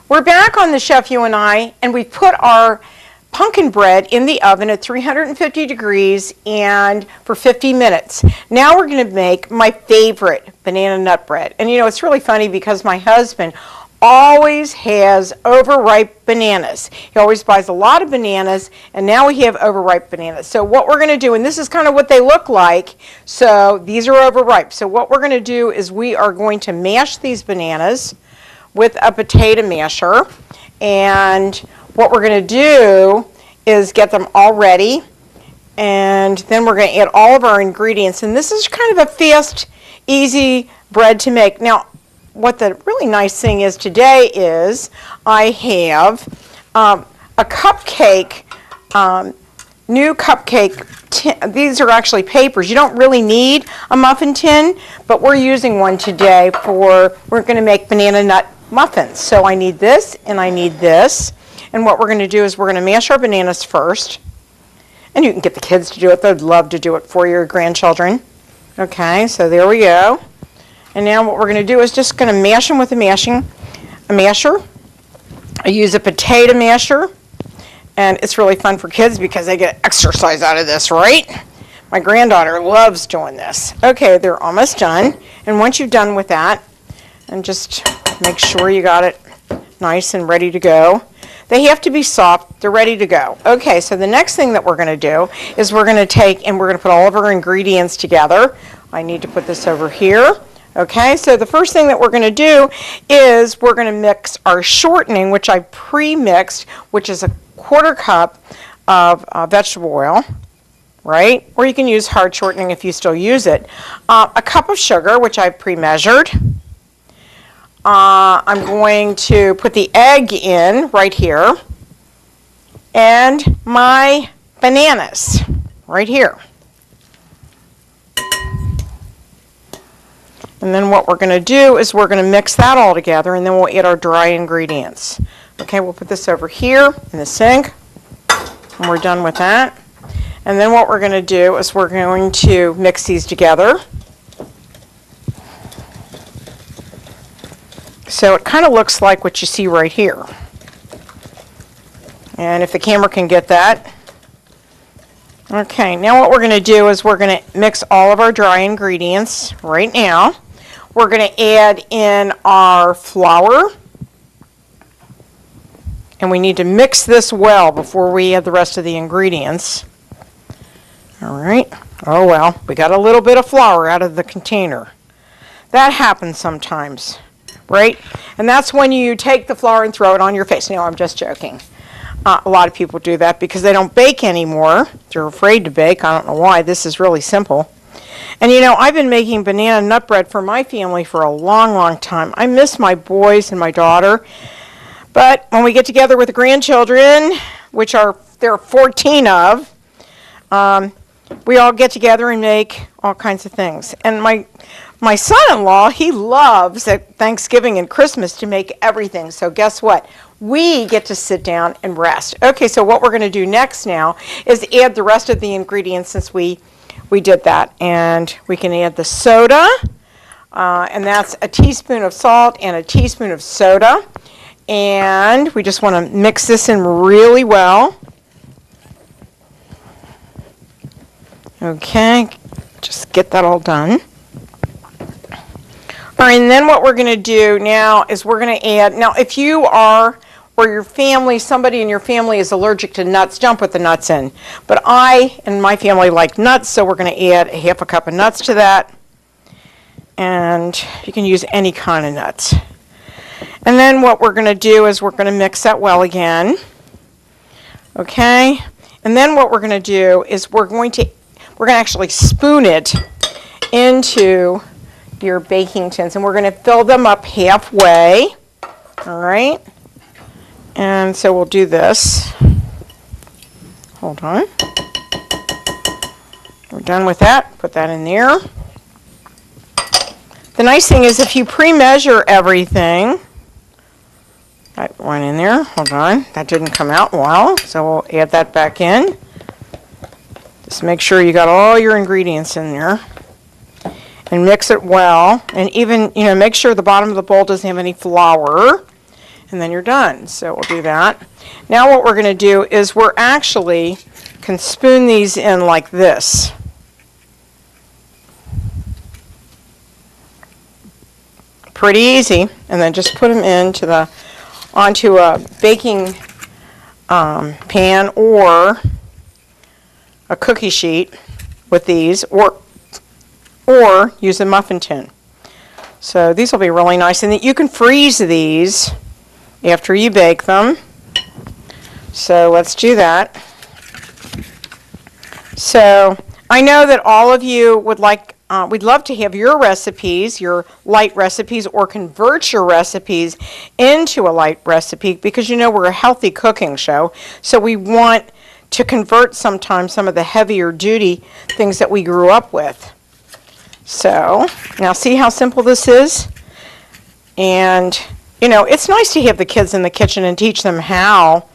We're back on the Chef You and I, and we put our pumpkin bread in the oven at 350 degrees and for 50 minutes. Now we're going to make my favorite banana nut bread. And you know, it's really funny because my husband always has overripe bananas. He always buys a lot of bananas, and now we have overripe bananas. So what we're going to do, and this is kind of what they look like, so these are overripe. So what we're going to do is we are going to mash these bananas with a potato masher, and what we're going to do is get them all ready, and then we're going to add all of our ingredients. And this is kind of a fast, easy bread to make. Now, what the really nice thing is today is I have a cupcake, new cupcake tin. These are actually papers. You don't really need a muffin tin, but we're using one today we're going to make banana nut muffins. So I need this and I need this. And what we're going to do is we're going to mash our bananas first. And you can get the kids to do it. They'd love to do it for your grandchildren. Okay, so there we go. And now what we're going to do is just going to mash them with a masher. I use a potato masher. And it's really fun for kids because they get exercise out of this, right? My granddaughter loves doing this. Okay, they're almost done. And once you're done with that, and just make sure you got it nice and ready to go. They have to be soft. They're ready to go. Okay, so the next thing that we're going to do is we're going to take and we're going to put all of our ingredients together. I need to put this over here. Okay, so the first thing that we're going to do is we're going to mix our shortening, which I pre-mixed, which is a 1/4 cup of vegetable oil, right? Or you can use hard shortening if you still use it. A cup of sugar, which I've pre-measured. I'm going to put the egg in right here, and my bananas right here. And then what we're going to do is we're going to mix that all together, and then we'll add our dry ingredients. Okay, we'll put this over here in the sink, and we're done with that. And then what we're going to do is we're going to mix these together. So it kind of looks like what you see right here. And if the camera can get that. Okay, now what we're going to do is we're going to mix all of our dry ingredients right now. We're going to add in our flour. And we need to mix this well before we add the rest of the ingredients. All right. Oh, well, we got a little bit of flour out of the container. That happens sometimes, right? And that's when you take the flour and throw it on your face. No, I'm just joking. A lot of people do that because they don't bake anymore. They're afraid to bake. I don't know why. This is really simple. And you know, I've been making banana nut bread for my family for a long, long time. I miss my boys and my daughter. But when we get together with the grandchildren, which there are 14 of, we all get together and make all kinds of things. And my son-in-law, he loves at Thanksgiving and Christmas to make everything. So guess what? We get to sit down and rest. Okay, so what we're going to do next now is add the rest of the ingredients since we did that. And we can add the soda, and that's a teaspoon of salt and a teaspoon of soda. And we just want to mix this in really well. Okay, just get that all done. All right, and then what we're going to do now is we're going to add, now if you are, or your family, somebody in your family is allergic to nuts, don't put the nuts in. But I and my family like nuts, so we're going to add a 1/2 cup of nuts to that. And you can use any kind of nuts. And then what we're going to do is we're going to mix that well again. Okay? And then what we're going to do is we're going to actually spoon it into your baking tins, and we're going to fill them up halfway. All right? And so we'll do this. Hold on. We're done with that. Put that in there. The nice thing is if you pre-measure everything, that went in there. Hold on. That didn't come out well, so we'll add that back in. Just make sure you got all your ingredients in there. And mix it well. And even, make sure the bottom of the bowl doesn't have any flour. and then you're done. So we'll do that. Now what we're going to do is we're actually can spoon these in like this. Pretty easy. And then just put them onto a baking pan or a cookie sheet with these, or use a muffin tin. So these will be really nice, and you can freeze these after you bake them. So let's do that. So I know that all of you would like, we'd love to have your recipes, your light recipes, or convert your recipes into a light recipe, because you know we're a healthy cooking show. So we want to convert sometimes some of the heavier duty things that we grew up with. So now see how simple this is? And you know, it's nice to have the kids in the kitchen and teach them how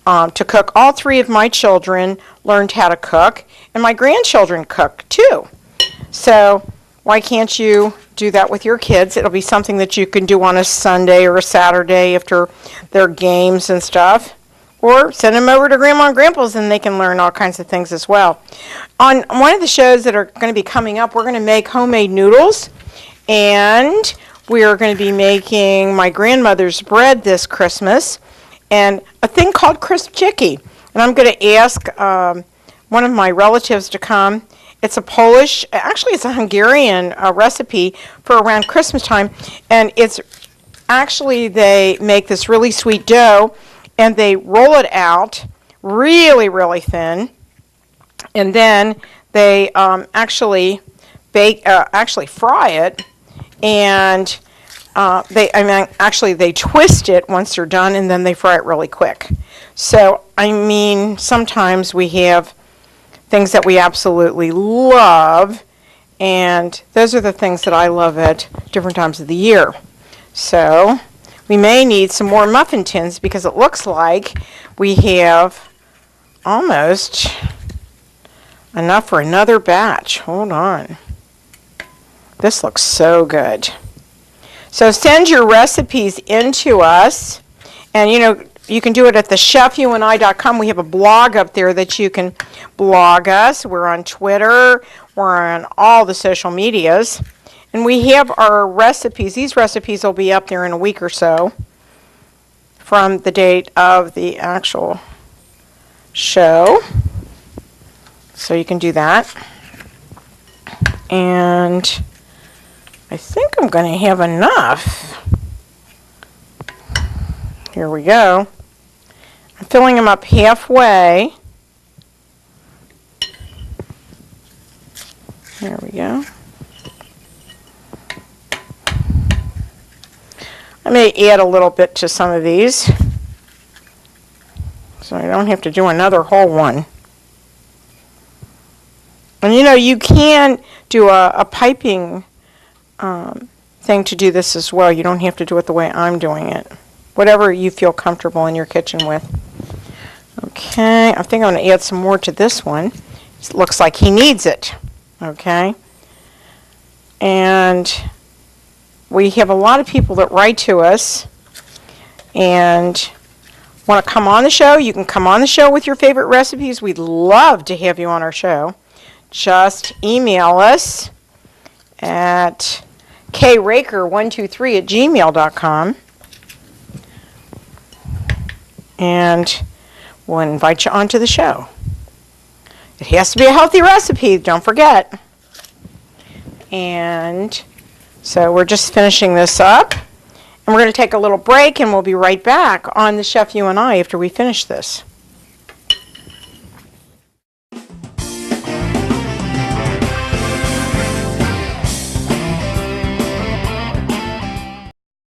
to cook. All three of my children learned how to cook, and my grandchildren cook too. So why can't you do that with your kids? It'll be something that you can do on a Sunday or a Saturday after their games and stuff. Or send them over to Grandma and Grandpa's and they can learn all kinds of things as well. On one of the shows that are going to be coming up, we're going to make homemade noodles. And we are going to be making my grandmother's bread this Christmas. And a thing called crisp chicky. And I'm going to ask one of my relatives to come. It's a Polish, actually it's a Hungarian recipe for around Christmas time. And it's actually, they make this really sweet dough. And they roll it out really, really thin, and then they actually fry it, and they twist it once they're done, and then they fry it really quick. So I mean, sometimes we have things that we absolutely love, and those are the things that I love at different times of the year. So we may need some more muffin tins because it looks like we have almost enough for another batch. Hold on. This looks so good. So send your recipes into us, and you know, you can do it at thechefyouandi.com. We have a blog up there that you can blog us. We're on Twitter. We're on all the social medias. And we have our recipes. These recipes will be up there in a week or so from the date of the actual show. So you can do that. And I think I'm going to have enough. Here we go. I'm filling them up halfway. There we go. I may add a little bit to some of these, so I don't have to do another whole one. And you know, you can do a piping thing to do this as well. You don't have to do it the way I'm doing it. Whatever you feel comfortable in your kitchen with. Okay, I think I'm going to add some more to this one. It looks like he needs it. Okay. And we have a lot of people that write to us and want to come on the show. You can come on the show with your favorite recipes. We'd love to have you on our show. Just email us at kraaker123@gmail.com, and we'll invite you onto the show. It has to be a healthy recipe, don't forget. And so we're just finishing this up, and we're going to take a little break, and we'll be right back on The Chef You and I after we finish this.